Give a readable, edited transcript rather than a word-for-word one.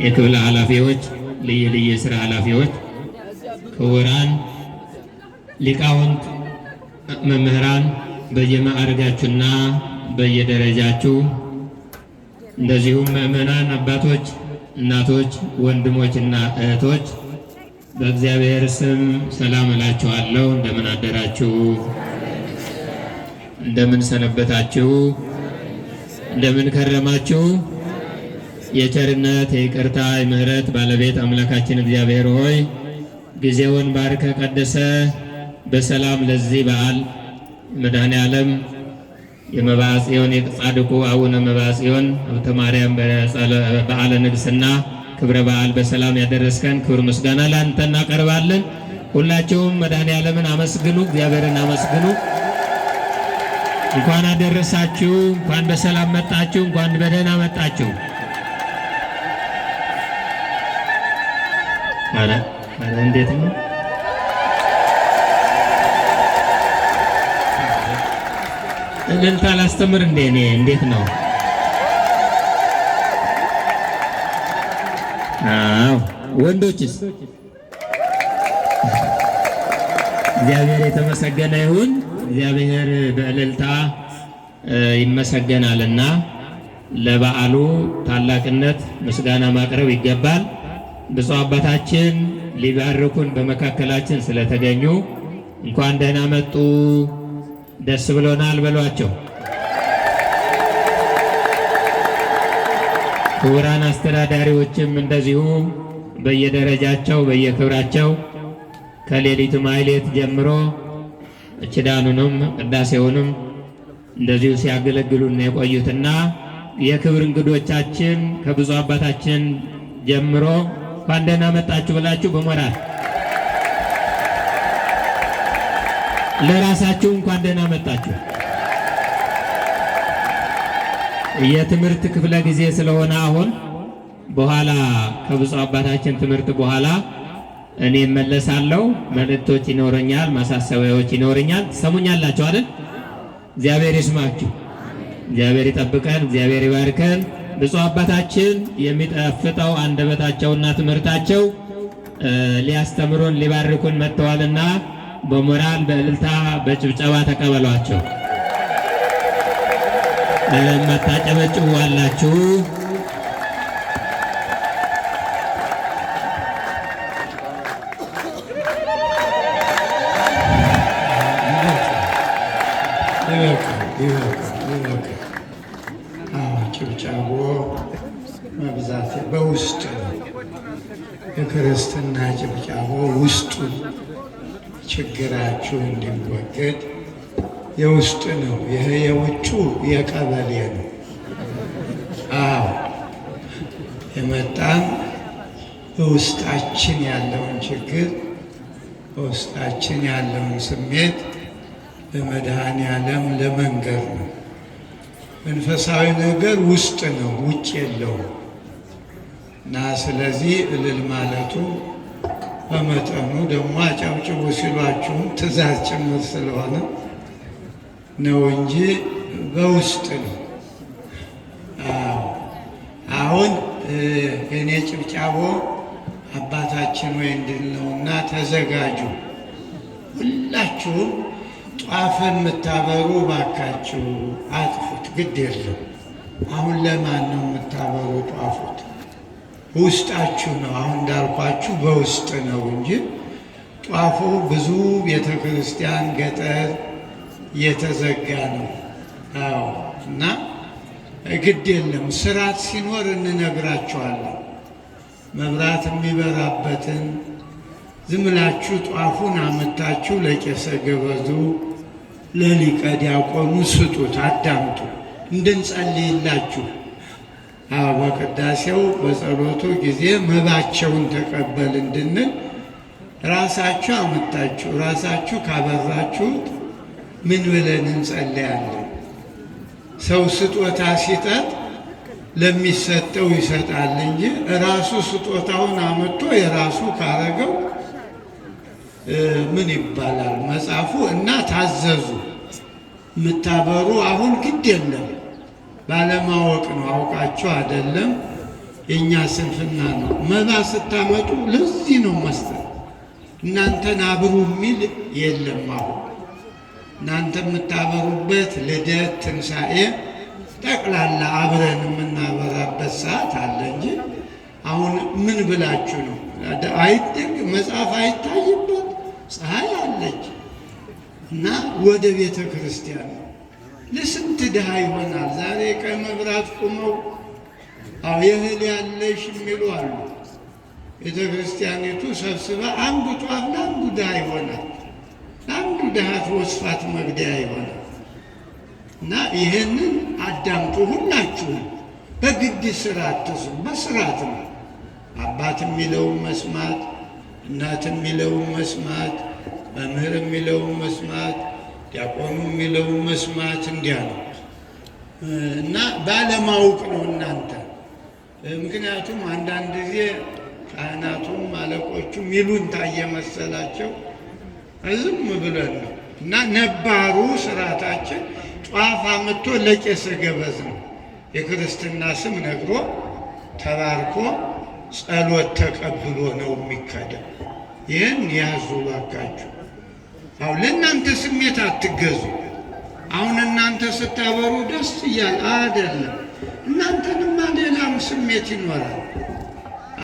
የክፍል ኃላፊዎች፣ ልዩ ልዩ የሥራ ኃላፊዎች፣ ክቡራን ሊቃውንት፣ መምህራን በየማዕረጋችሁና በየደረጃችሁ እንደዚሁም ምእመናን አባቶች፣ እናቶች፣ ወንድሞችና እህቶች በእግዚአብሔር ስም ሰላም እላችኋለሁ። እንደምን አደራችሁ? እንደምን ሰነበታችሁ? እንደምን ከረማችሁ? የቸርነት የይቅርታ የምህረት ባለቤት አምላካችን እግዚአብሔር ሆይ ጊዜውን ባርከ ቀደሰ በሰላም ለዚህ በዓል መድኃኔ ዓለም የመብዓ ጽዮን የጻድቁ አቡነ መብዓ ጽዮን ሀብተ ማርያም በዓለ ንግሥና ክብረ በዓል በሰላም ያደረስከን ክብር ምስጋና ለአንተ እናቀርባለን። ሁላችሁም መድኃኔ ዓለምን አመስግኑ፣ እግዚአብሔርን አመስግኑ። እንኳን አደረሳችሁ፣ እንኳን በሰላም መጣችሁ፣ እንኳን በደህና መጣችሁ። አረ እንዴት ነው? እልልታ ላስተምር እንዴ? እኔ እንዴት ነው? አዎ ወንዶችስ? እግዚአብሔር የተመሰገነ ይሁን። እግዚአብሔር በእልልታ ይመሰገናልና ለበዓሉ ታላቅነት ምስጋና ማቅረብ ይገባል። ብፁዕ አባታችን ሊባርኩን በመካከላችን ስለተገኙ እንኳን ደህና መጡ፣ ደስ ብሎናል በሏቸው። ክቡራን አስተዳዳሪዎችም እንደዚሁ በየደረጃቸው በየክብራቸው ከሌሊቱ ማሕሌት ጀምሮ ኪዳኑንም ቅዳሴውንም እንደዚሁ ሲያገለግሉን የቆዩትና የክብር እንግዶቻችን ከብፁዕ አባታችን ጀምሮ እንኳን ደህና መጣችሁ ብላችሁ በሞራል ለራሳችሁ እንኳን ደህና መጣችሁ። የትምህርት ክፍለ ጊዜ ስለሆነ አሁን በኋላ ከብፁዕ አባታችን ትምህርት በኋላ እኔ እመለሳለሁ። መልእክቶች ይኖረኛል፣ ማሳሰቢያዎች ይኖረኛል። ትሰሙኛላችሁ አይደል? እግዚአብሔር ይስማችሁ፣ እግዚአብሔር ይጠብቀን፣ እግዚአብሔር ይባርከን። ብፁዕ አባታችን የሚጣፍጠው አንደበታቸውና ትምህርታቸው ሊያስተምሩን ሊባርኩን መጥተዋልና በሞራል በእልልታ በጭብጨባ ተቀበሏቸው። ለማታጨበጭቡ አላችሁ። ጭብጨቦ መብዛት በውስጥ የክርስትና ጭብጨቦ ውስጡ ችግራችሁ እንዲወገድ የውስጥ ነው። ይሄ የውጩ የቀበሌ ነው። አዎ የመጣን በውስጣችን ያለውን ችግር በውስጣችን ያለውን ስሜት ለመድኃኔ ዓለም ለመንገር ነው። መንፈሳዊ ነገር ውስጥ ነው፣ ውጭ የለውም እና ስለዚህ እልል ማለቱ በመጠኑ ደግሞ አጨብጭቡ ሲሏችሁም ትእዛዝ ጭምር ስለሆነ ነው እንጂ በውስጥ ነው። አሁን የኔ ጭብጫቦ አባታችን ወይ እንድል ነውና ተዘጋጁ። ሁላችሁም ጧፍ የምታበሩ ባካችሁ አጥፉት፣ ግድ የለም። አሁን ለማን ነው የምታበሩ? ጧፉት ውስጣችሁ ነው። አሁን እንዳልኳችሁ በውስጥ ነው እንጂ ጧፉ ብዙ ቤተ ክርስቲያን ገጠር የተዘጋ ነው። አዎ እና ግድ የለም። ስርዓት ሲኖር እንነግራችኋለን። መብራት የሚበራበትን ዝም ብላችሁ ጧፉን አመታችሁ ለቄሰ ገበዙ ለሊቀ ዲያቆኑ ስጡት፣ አዳምጡ፣ እንድንጸልይላችሁ። በቅዳሴው በጸሎቱ ጊዜ መባቸውን ተቀበል እንድንል ራሳችሁ አመታችሁ ራሳችሁ ካበራችሁት ምን ብለን እንጸልያለን? ሰው ስጦታ ሲጠጥ ለሚሰጠው ይሰጣል እንጂ ራሱ ስጦታውን አመጥቶ የራሱ ካረገው ምን ይባላል? መጽሐፉ እና ታዘዙ የምታበሩ አሁን ግድ የለም ባለማወቅ ነው፣ አውቃችሁ አይደለም። የእኛ ስንፍና ነው። መባ ስታመጡ ለዚህ ነው መስጠት። እናንተን አብሩ የሚል የለም። አሁን እናንተ የምታበሩበት ልደት፣ ትንሣኤ ጠቅላላ አብረን የምናበራበት ሰዓት አለ እንጂ አሁን ምን ብላችሁ ነው? አይደግ መጽሐፍ አይታይበት ፀሐይ አለች እና ወደ ቤተ ክርስቲያን ለስንት ድሃ ይሆናል። ዛሬ ቀይ መብራት ቁመው የእህል ያለሽ የሚሉ አሉ። ቤተ ክርስቲያኒቱ ሰብስባ አንዱ ጧፍ ለአንዱ ድሃ ይሆናል፣ ለአንዱ ድሃ ወስፋት መግደያ ይሆናል። እና ይህንን አዳምጡ ሁላችሁም። በግድ ስርዓት ትስሩ፣ በስርዓት ነው። አባት የሚለውን መስማት፣ እናት የሚለውን መስማት፣ መምህር የሚለውን መስማት፣ ዲያቆኑ የሚለውን መስማት እንዲያ ነው እና ባለማወቅ ነው እናንተ። ምክንያቱም አንዳንድ ጊዜ ካህናቱም አለቆቹም ይሉንታ እየመሰላቸው ዝም ብለን ነው እና ነባሩ ስርዓታችን ጧፍ አምጥቶ ለቄሰ ገበዝ ነው የክርስትና ስም ነግሮ ተባርኮ ጸሎት ተቀብሎ ነው የሚካደው። ይህን ያዙ ባካችሁ። አሁን ለእናንተ ስሜት አትገዙ። አሁን እናንተ ስታበሩ ደስ እያል አይደለም፣ እናንተንማ ሌላም ስሜት ይኖራል።